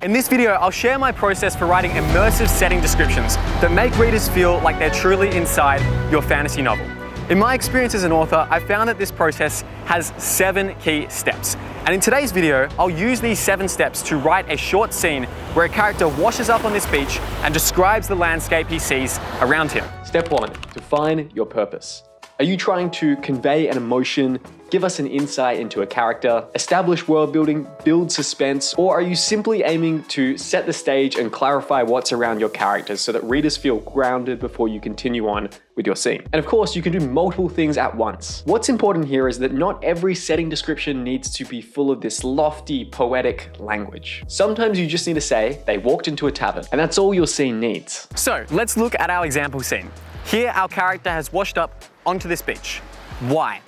In this video, I'll share my process for writing immersive setting descriptions that make readers feel like they're truly inside your fantasy novel. In my experience as an author, I've found that this process has 7 key steps. And in today's video, I'll use these 7 steps to write a short scene where a character washes up on this beach and describes the landscape he sees around him. Step 1, define your purpose. Are you trying to convey an emotion, give us an insight into a character, establish world building, build suspense, or are you simply aiming to set the stage and clarify what's around your characters so that readers feel grounded before you continue on with your scene? And of course, you can do multiple things at once. What's important here is that not every setting description needs to be full of this lofty, poetic language. Sometimes you just need to say, they walked into a tavern, and that's all your scene needs. So let's look at our example scene. Here, our character has washed up onto this beach. Why?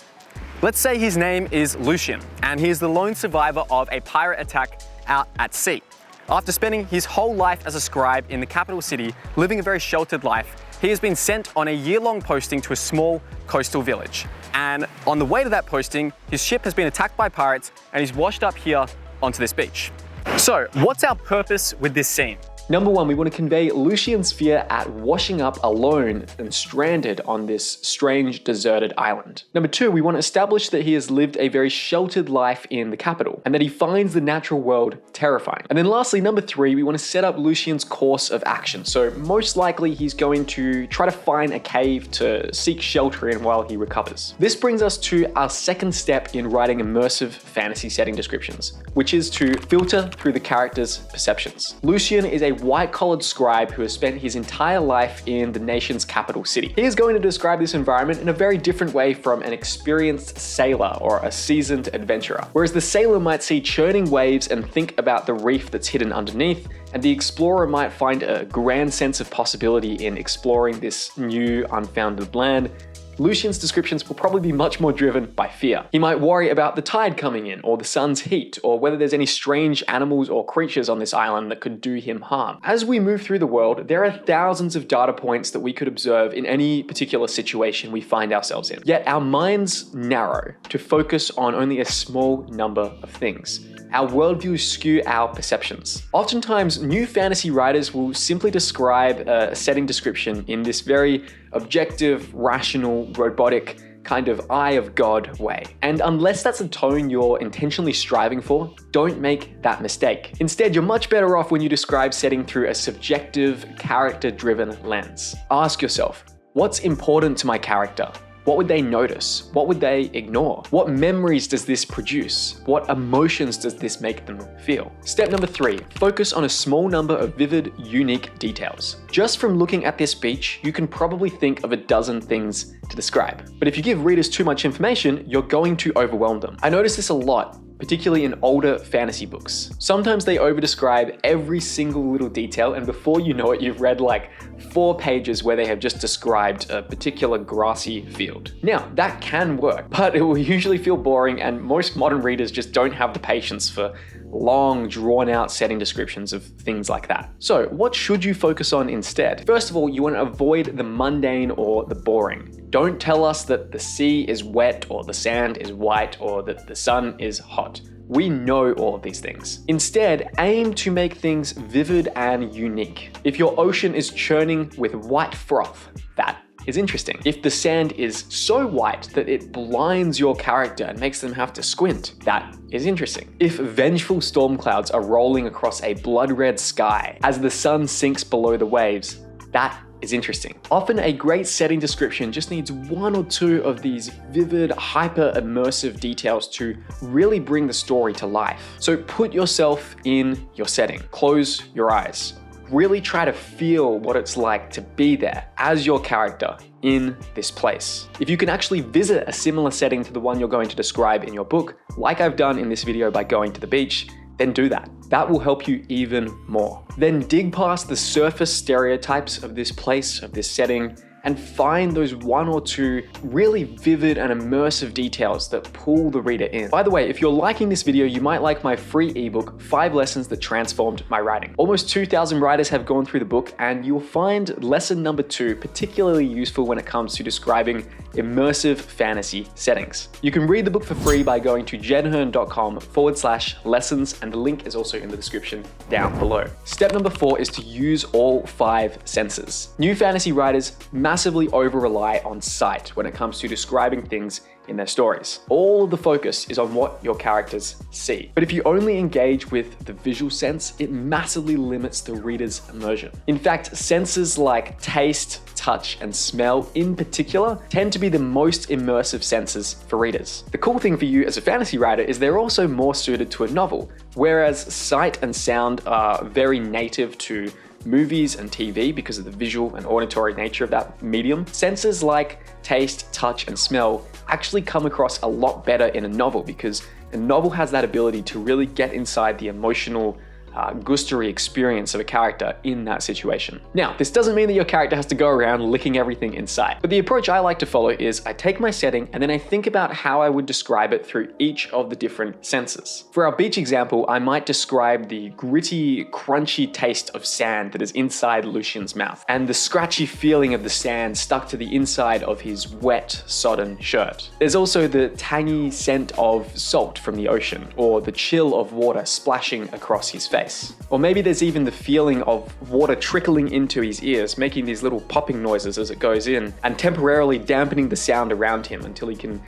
Let's say his name is Lucian, and he is the lone survivor of a pirate attack out at sea. After spending his whole life as a scribe in the capital city, living a very sheltered life, he has been sent on a year-long posting to a small coastal village. And on the way to that posting, his ship has been attacked by pirates, and he's washed up here onto this beach. So, what's our purpose with this scene? Number 1, we want to convey Lucian's fear at washing up alone and stranded on this strange deserted island. Number 2, we want to establish that he has lived a very sheltered life in the capital and that he finds the natural world terrifying. And then lastly, number 3, we want to set up Lucian's course of action. So most likely he's going to try to find a cave to seek shelter in while he recovers. This brings us to our second step in writing immersive fantasy setting descriptions, which is to filter through the character's perceptions. Lucian is a white-collared scribe who has spent his entire life in the nation's capital city. He is going to describe this environment in a very different way from an experienced sailor or a seasoned adventurer. Whereas the sailor might see churning waves and think about the reef that's hidden underneath, and the explorer might find a grand sense of possibility in exploring this new, unfounded land, Lucian's descriptions will probably be much more driven by fear. He might worry about the tide coming in, or the sun's heat, or whether there's any strange animals or creatures on this island that could do him harm. As we move through the world, there are thousands of data points that we could observe in any particular situation we find ourselves in. Yet our minds narrow to focus on only a small number of things. Our worldviews skew our perceptions. Oftentimes, new fantasy writers will simply describe a setting description in this very objective, rational, robotic, kind of eye of God way. And unless that's a tone you're intentionally striving for, don't make that mistake. Instead, you're much better off when you describe setting through a subjective, character-driven lens. Ask yourself, what's important to my character? What would they notice? What would they ignore? What memories does this produce? What emotions does this make them feel? Step number 3, focus on a small number of vivid, unique details. Just from looking at this beach, you can probably think of a dozen things to describe. But if you give readers too much information, you're going to overwhelm them. I notice this a lot, particularly in older fantasy books. Sometimes they over-describe every single little detail, and before you know it, you've read like 4 pages where they have just described a particular grassy field. Now, that can work, but it will usually feel boring, and most modern readers just don't have the patience for long, drawn-out setting descriptions of things like that. So, what should you focus on instead? First of all, you want to avoid the mundane or the boring. Don't tell us that the sea is wet or the sand is white or that the sun is hot. We know all of these things. Instead, aim to make things vivid and unique. If your ocean is churning with white froth, that is interesting. If the sand is so white that it blinds your character and makes them have to squint, that is interesting. If vengeful storm clouds are rolling across a blood-red sky as the sun sinks below the waves, that is interesting. Often a great setting description just needs 1 or 2 of these vivid, hyper-immersive details to really bring the story to life. So put yourself in your setting. Close your eyes. Really try to feel what it's like to be there as your character in this place. If you can actually visit a similar setting to the one you're going to describe in your book, like I've done in this video by going to the beach, then do that. That will help you even more. Then dig past the surface stereotypes of this place, of this setting, and find those one or two really vivid and immersive details that pull the reader in. By the way, if you're liking this video, you might like my free ebook, 5 Lessons That Transformed My Writing. Almost 2,000 writers have gone through the book, and you'll find lesson number 2 particularly useful when it comes to describing immersive fantasy settings. You can read the book for free by going to jenherne.com/lessons, and the link is also in the description down below. Step number 4 is to use all 5 senses. New fantasy writers massively over-rely on sight when it comes to describing things in their stories. All of the focus is on what your characters see. But if you only engage with the visual sense, it massively limits the reader's immersion. In fact, senses like taste, touch, and smell in particular tend to be the most immersive senses for readers. The cool thing for you as a fantasy writer is they're also more suited to a novel, whereas sight and sound are very native to movies and TV because of the visual and auditory nature of that medium. Senses like taste, touch, and smell actually come across a lot better in a novel because a novel has that ability to really get inside the emotional gustatory experience of a character in that situation. Now, this doesn't mean that your character has to go around licking everything in sight, but the approach I like to follow is I take my setting and then I think about how I would describe it through each of the different senses. For our beach example, I might describe the gritty, crunchy taste of sand that is inside Lucien's mouth, and the scratchy feeling of the sand stuck to the inside of his wet, sodden shirt. There's also the tangy scent of salt from the ocean, or the chill of water splashing across his face. Or maybe there's even the feeling of water trickling into his ears, making these little popping noises as it goes in, and temporarily dampening the sound around him until he can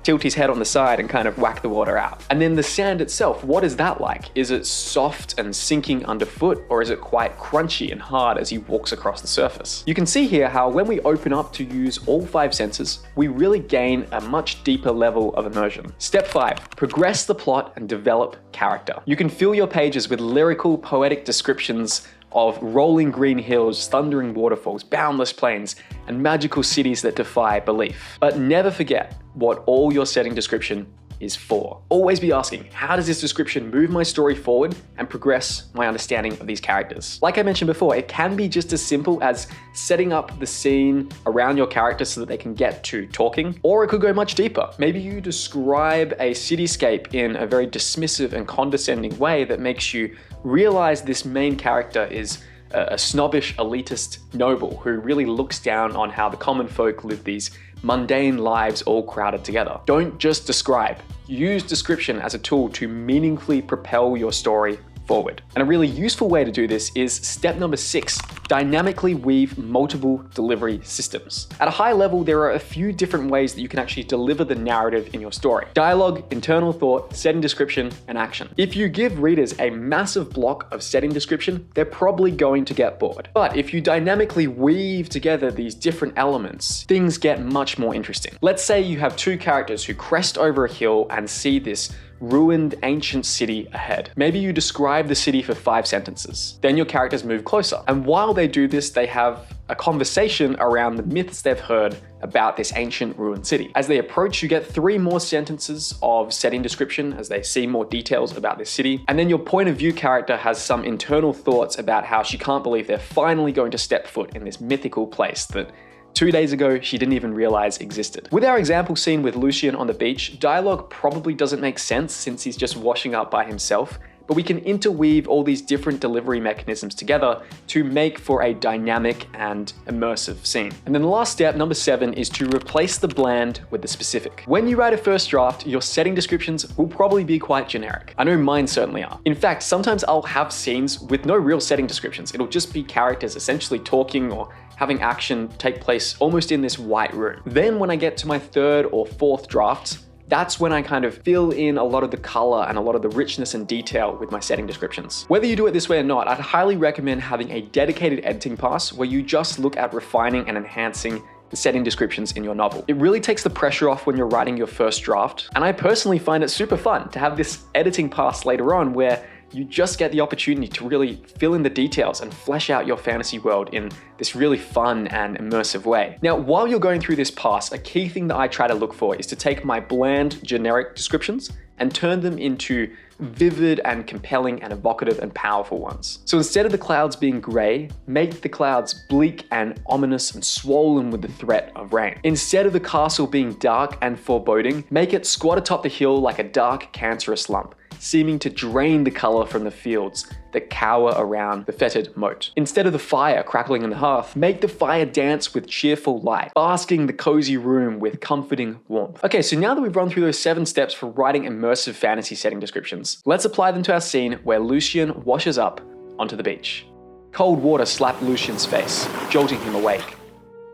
tilt his head on the side and kind of whack the water out. And then the sand itself, what is that like? Is it soft and sinking underfoot, or is it quite crunchy and hard as he walks across the surface? You can see here how when we open up to use all 5 senses, we really gain a much deeper level of immersion. Step 5, progress the plot and develop character. You can fill your pages with lyrical, poetic descriptions of rolling green hills, thundering waterfalls, boundless plains, and magical cities that defy belief. But never forget what all your setting description is for. Always be asking, how does this description move my story forward and progress my understanding of these characters? Like I mentioned before, it can be just as simple as setting up the scene around your characters so that they can get to talking, or it could go much deeper. Maybe you describe a cityscape in a very dismissive and condescending way that makes you realize this main character is a snobbish, elitist noble who really looks down on how the common folk live these mundane lives all crowded together. Don't just describe. Use description as a tool to meaningfully propel your story forward. And a really useful way to do this is step number 6, dynamically weave multiple delivery systems. At a high level, there are a few different ways that you can actually deliver the narrative in your story: dialogue, internal thought, setting description, and action. If you give readers a massive block of setting description, they're probably going to get bored. But if you dynamically weave together these different elements, things get much more interesting. Let's say you have 2 characters who crest over a hill and see this ruined ancient city ahead. Maybe you describe the city for 5 sentences. Then your characters move closer. And while they do this, they have a conversation around the myths they've heard about this ancient ruined city. As they approach, you get 3 more sentences of setting description as they see more details about this city. And then your point of view character has some internal thoughts about how she can't believe they're finally going to step foot in this mythical place that 2 days ago, she didn't even realize existed. With our example scene with Lucien on the beach, dialogue probably doesn't make sense since he's just washing up by himself, but we can interweave all these different delivery mechanisms together to make for a dynamic and immersive scene. And then the last step, number 7, is to replace the bland with the specific. When you write a first draft, your setting descriptions will probably be quite generic. I know mine certainly are. In fact, sometimes I'll have scenes with no real setting descriptions. It'll just be characters essentially talking or having action take place almost in this white room. Then when I get to my 3rd or 4th drafts, that's when I kind of fill in a lot of the color and a lot of the richness and detail with my setting descriptions. Whether you do it this way or not, I'd highly recommend having a dedicated editing pass where you just look at refining and enhancing the setting descriptions in your novel. It really takes the pressure off when you're writing your first draft, and I personally find it super fun to have this editing pass later on where you just get the opportunity to really fill in the details and flesh out your fantasy world in this really fun and immersive way. Now, while you're going through this pass, a key thing that I try to look for is to take my bland, generic descriptions and turn them into vivid and compelling and evocative and powerful ones. So instead of the clouds being grey, make the clouds bleak and ominous and swollen with the threat of rain. Instead of the castle being dark and foreboding, make it squat atop the hill like a dark, cancerous lump, seeming to drain the colour from the fields that cower around the fetid moat. Instead of the fire crackling in the hearth, make the fire dance with cheerful light, basking the cozy room with comforting warmth. Okay, so now that we've run through those 7 steps for writing immersive fantasy setting descriptions, let's apply them to our scene where Lucien washes up onto the beach. Cold water slapped Lucien's face, jolting him awake.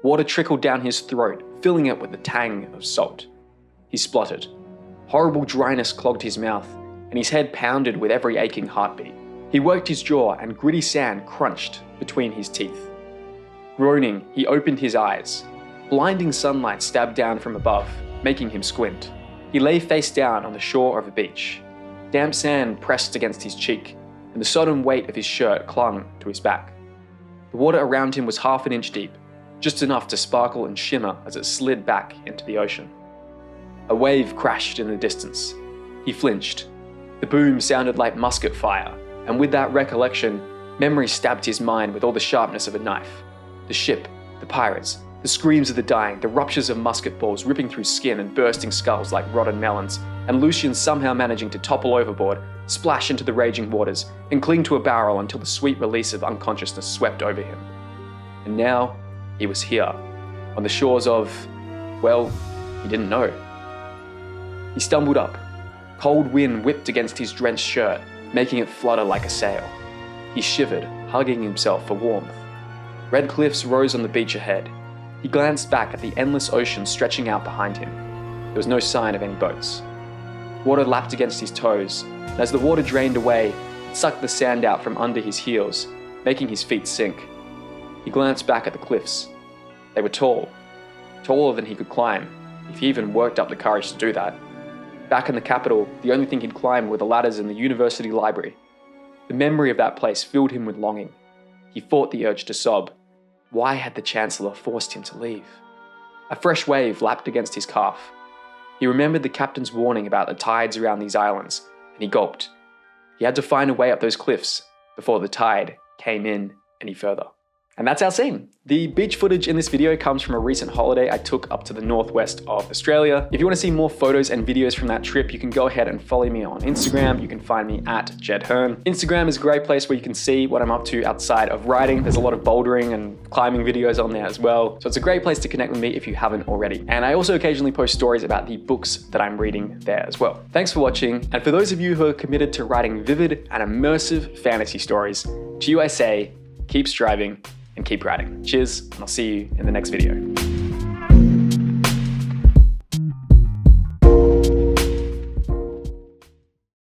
Water trickled down his throat, filling it with the tang of salt. He spluttered. Horrible dryness clogged his mouth, and his head pounded with every aching heartbeat. He worked his jaw, and gritty sand crunched between his teeth. Groaning, he opened his eyes. Blinding sunlight stabbed down from above, making him squint. He lay face down on the shore of a beach. Damp sand pressed against his cheek, and the sodden weight of his shirt clung to his back. The water around him was half an inch deep, just enough to sparkle and shimmer as it slid back into the ocean. A wave crashed in the distance. He flinched. The boom sounded like musket fire, and with that recollection, memory stabbed his mind with all the sharpness of a knife. The ship, the pirates, the screams of the dying, the ruptures of musket balls ripping through skin and bursting skulls like rotten melons, and Lucien somehow managing to topple overboard, splash into the raging waters, and cling to a barrel until the sweet release of unconsciousness swept over him. And now, he was here, on the shores of, well, he didn't know. He stumbled up. Cold wind whipped against his drenched shirt, making it flutter like a sail. He shivered, hugging himself for warmth. Red cliffs rose on the beach ahead. He glanced back at the endless ocean stretching out behind him. There was no sign of any boats. Water lapped against his toes, and as the water drained away, it sucked the sand out from under his heels, making his feet sink. He glanced back at the cliffs. They were tall, taller than he could climb, if he even worked up the courage to do that. Back in the capital, the only thing he'd climbed were the ladders in the university library. The memory of that place filled him with longing. He fought the urge to sob. Why had the Chancellor forced him to leave? A fresh wave lapped against his calf. He remembered the captain's warning about the tides around these islands, and he gulped. He had to find a way up those cliffs before the tide came in any further. And that's our scene. The beach footage in this video comes from a recent holiday I took up to the northwest of Australia. If you want to see more photos and videos from that trip, you can go ahead and follow me on Instagram. You can find me at Herne. Instagram is a great place where you can see what I'm up to outside of writing. There's a lot of bouldering and climbing videos on there as well. So it's a great place to connect with me if you haven't already. And I also occasionally post stories about the books that I'm reading there as well. Thanks for watching. And for those of you who are committed to writing vivid and immersive fantasy stories, to you I say, keep striving and keep writing. Cheers, and I'll see you in the next video.